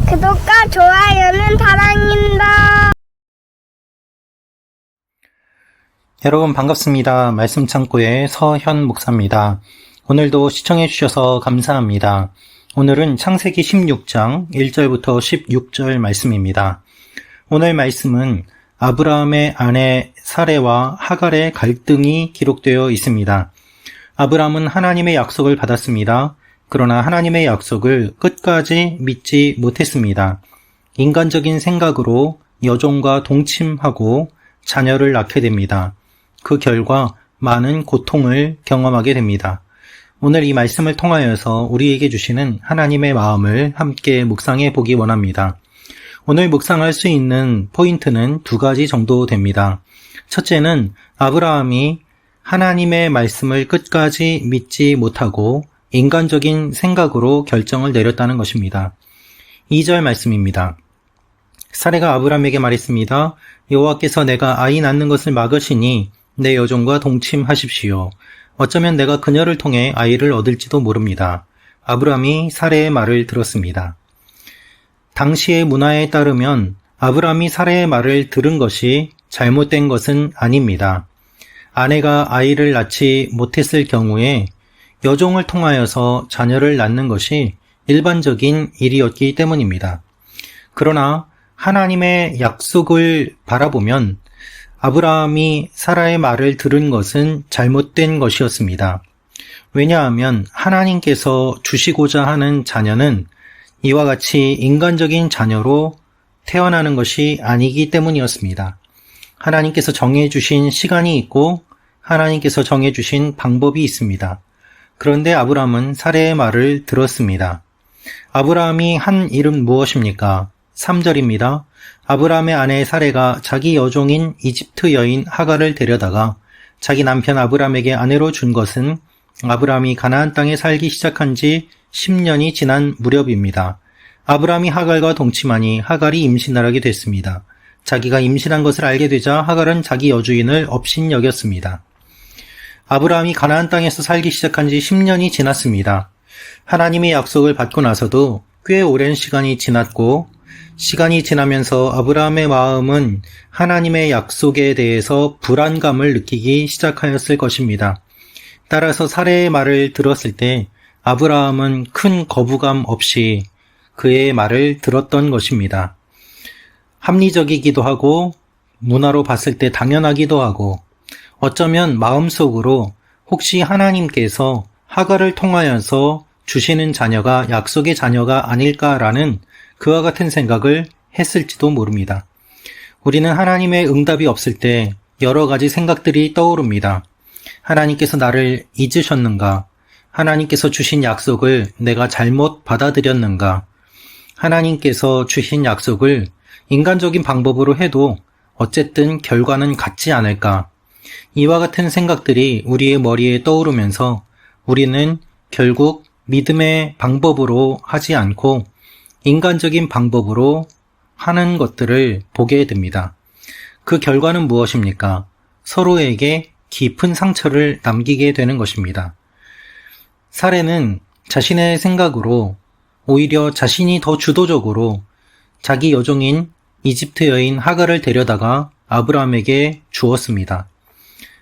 구독과 좋아요는 사랑입니다. 여러분 반갑습니다. 말씀창고의 서현 목사입니다. 오늘도 시청해 주셔서 감사합니다. 오늘은 창세기 16장 1절부터 16절 말씀입니다. 오늘 말씀은 아브라함의 아내 사레와 하갈의 갈등이 기록되어 있습니다. 아브라함은 하나님의 약속을 받았습니다. 그러나 하나님의 약속을 끝까지 믿지 못했습니다. 인간적인 생각으로 여종과 동침하고 자녀를 낳게 됩니다. 그 결과 많은 고통을 경험하게 됩니다. 오늘 이 말씀을 통하여서 우리에게 주시는 하나님의 마음을 함께 묵상해 보기 원합니다. 오늘 묵상할 수 있는 포인트는 두 가지 정도 됩니다. 첫째는 아브라함이 하나님의 말씀을 끝까지 믿지 못하고 인간적인 생각으로 결정을 내렸다는 것입니다. 2절 말씀입니다. 사레가 아브라함에게 말했습니다. 여호와께서 내가 아이 낳는 것을 막으시니 내 여종과 동침하십시오. 어쩌면 내가 그녀를 통해 아이를 얻을지도 모릅니다. 아브라함이 사레의 말을 들었습니다. 당시의 문화에 따르면 아브라함이 사레의 말을 들은 것이 잘못된 것은 아닙니다. 아내가 아이를 낳지 못했을 경우에 여종을 통하여서 자녀를 낳는 것이 일반적인 일이었기 때문입니다. 그러나 하나님의 약속을 바라보면 아브라함이 사라의 말을 들은 것은 잘못된 것이었습니다. 왜냐하면 하나님께서 주시고자 하는 자녀는 이와 같이 인간적인 자녀로 태어나는 것이 아니기 때문이었습니다. 하나님께서 정해주신 시간이 있고 하나님께서 정해주신 방법이 있습니다. 그런데 아브라함은 사레의 말을 들었습니다. 아브라함이 한 일은 무엇입니까? 3절입니다. 아브라함의 아내 사레가 자기 여종인 이집트 여인 하갈을 데려다가 자기 남편 아브라함에게 아내로 준 것은 아브라함이 가나안 땅에 살기 시작한 지 10년이 지난 무렵입니다. 아브라함이 하갈과 동침하니 하갈이 임신을 하게 됐습니다. 자기가 임신한 것을 알게 되자 하갈은 자기 여주인을 업신여겼습니다. 아브라함이 가나안 땅에서 살기 시작한 지 10년이 지났습니다. 하나님의 약속을 받고 나서도 꽤 오랜 시간이 지났고 시간이 지나면서 아브라함의 마음은 하나님의 약속에 대해서 불안감을 느끼기 시작하였을 것입니다. 따라서 사레의 말을 들었을 때 아브라함은 큰 거부감 없이 그의 말을 들었던 것입니다. 합리적이기도 하고 문화로 봤을 때 당연하기도 하고 어쩌면 마음속으로 혹시 하나님께서 하갈을 통하여서 주시는 자녀가 약속의 자녀가 아닐까라는 그와 같은 생각을 했을지도 모릅니다. 우리는 하나님의 응답이 없을 때 여러 가지 생각들이 떠오릅니다. 하나님께서 나를 잊으셨는가? 하나님께서 주신 약속을 내가 잘못 받아들였는가? 하나님께서 주신 약속을 인간적인 방법으로 해도 어쨌든 결과는 같지 않을까? 이와 같은 생각들이 우리의 머리에 떠오르면서 우리는 결국 믿음의 방법으로 하지 않고 인간적인 방법으로 하는 것들을 보게 됩니다. 그 결과는 무엇입니까? 서로에게 깊은 상처를 남기게 되는 것입니다. 사레는 자신의 생각으로 오히려 자신이 더 주도적으로 자기 여종인 이집트 여인 하갈을 데려다가 아브라함에게 주었습니다.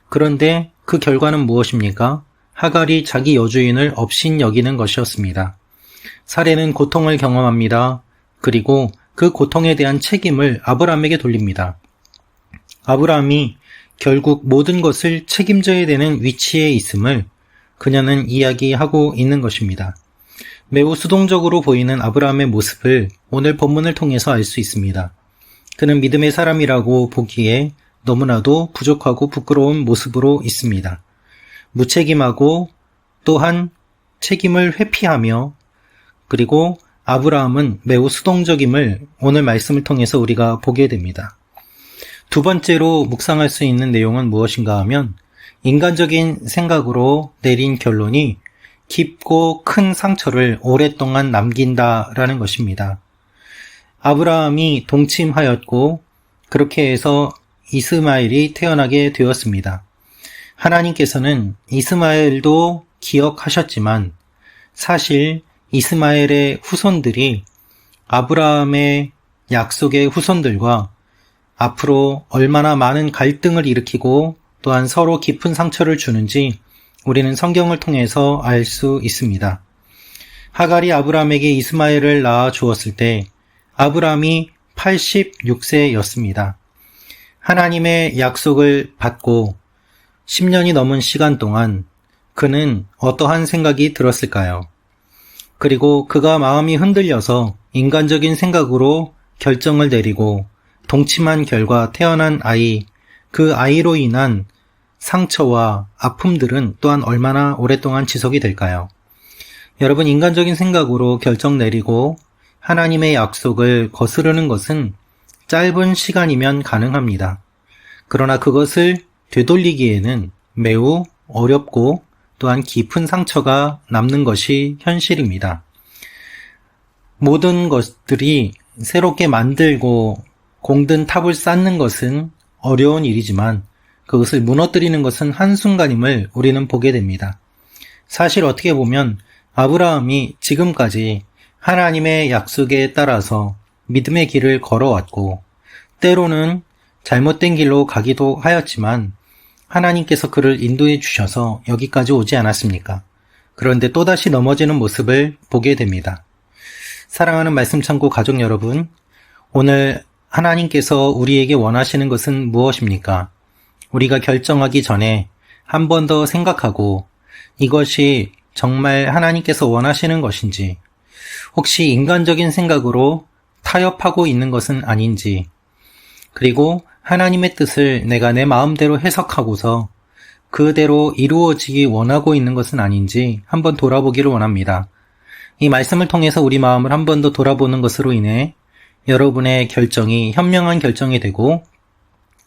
그런데 그 결과는 무엇입니까? 하갈이 자기 여주인을 업신여기는 것이었습니다. 사레는 고통을 경험합니다. 그리고 그 고통에 대한 책임을 아브라함에게 돌립니다. 아브라함이 결국 모든 것을 책임져야 되는 위치에 있음을 그녀는 이야기하고 있는 것입니다. 매우 수동적으로 보이는 아브라함의 모습을 오늘 본문을 통해서 알 수 있습니다. 그는 믿음의 사람이라고 보기에 너무나도 부족하고 부끄러운 모습으로 있습니다. 무책임하고 또한 책임을 회피하며 그리고 아브라함은 매우 수동적임을 오늘 말씀을 통해서 우리가 보게 됩니다. 두 번째로 묵상할 수 있는 내용은 무엇인가 하면 인간적인 생각으로 내린 결론이 깊고 큰 상처를 오랫동안 남긴다라는 것입니다. 아브라함이 동침하였고 그렇게 해서 이스마엘이 태어나게 되었습니다. 하나님께서는 이스마엘도 기억하셨지만 사실 이스마엘의 후손들이 아브라함의 약속의 후손들과 앞으로 얼마나 많은 갈등을 일으키고 또한 서로 깊은 상처를 주는지 우리는 성경을 통해서 알 수 있습니다. 하갈이 아브라함에게 이스마엘을 낳아 주었을 때 아브라함이 86세였습니다. 하나님의 약속을 받고 10년이 넘은 시간 동안 그는 어떠한 생각이 들었을까요? 그리고 그가 마음이 흔들려서 인간적인 생각으로 결정을 내리고 동침한 결과 태어난 아이, 그 아이로 인한 상처와 아픔들은 또한 얼마나 오랫동안 지속이 될까요? 여러분, 인간적인 생각으로 결정 내리고 하나님의 약속을 거스르는 것은 짧은 시간이면 가능합니다. 그러나 그것을 되돌리기에는 매우 어렵고 또한 깊은 상처가 남는 것이 현실입니다. 모든 것들이 새롭게 만들고 공든 탑을 쌓는 것은 어려운 일이지만 그것을 무너뜨리는 것은 한순간임을 우리는 보게 됩니다. 사실 어떻게 보면 아브라함이 지금까지 하나님의 약속에 따라서 믿음의 길을 걸어왔고 때로는 잘못된 길로 가기도 하였지만 하나님께서 그를 인도해 주셔서 여기까지 오지 않았습니까? 그런데 또다시 넘어지는 모습을 보게 됩니다. 사랑하는 말씀창고 가족 여러분, 오늘 하나님께서 우리에게 원하시는 것은 무엇입니까? 우리가 결정하기 전에 한 번 더 생각하고 이것이 정말 하나님께서 원하시는 것인지, 혹시 인간적인 생각으로 타협하고 있는 것은 아닌지, 그리고 하나님의 뜻을 내가 내 마음대로 해석하고서 그대로 이루어지기 원하고 있는 것은 아닌지 한번 돌아보기를 원합니다. 이 말씀을 통해서 우리 마음을 한 번 더 돌아보는 것으로 인해 여러분의 결정이 현명한 결정이 되고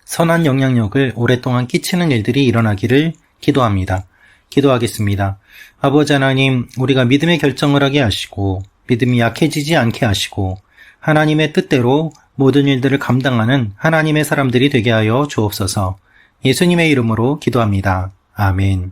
선한 영향력을 오랫동안 끼치는 일들이 일어나기를 기도합니다. 기도하겠습니다. 아버지 하나님, 우리가 믿음의 결정을 하게 하시고 믿음이 약해지지 않게 하시고 하나님의 뜻대로 모든 일들을 감당하는 하나님의 사람들이 되게 하여 주옵소서. 예수님의 이름으로 기도합니다. 아멘.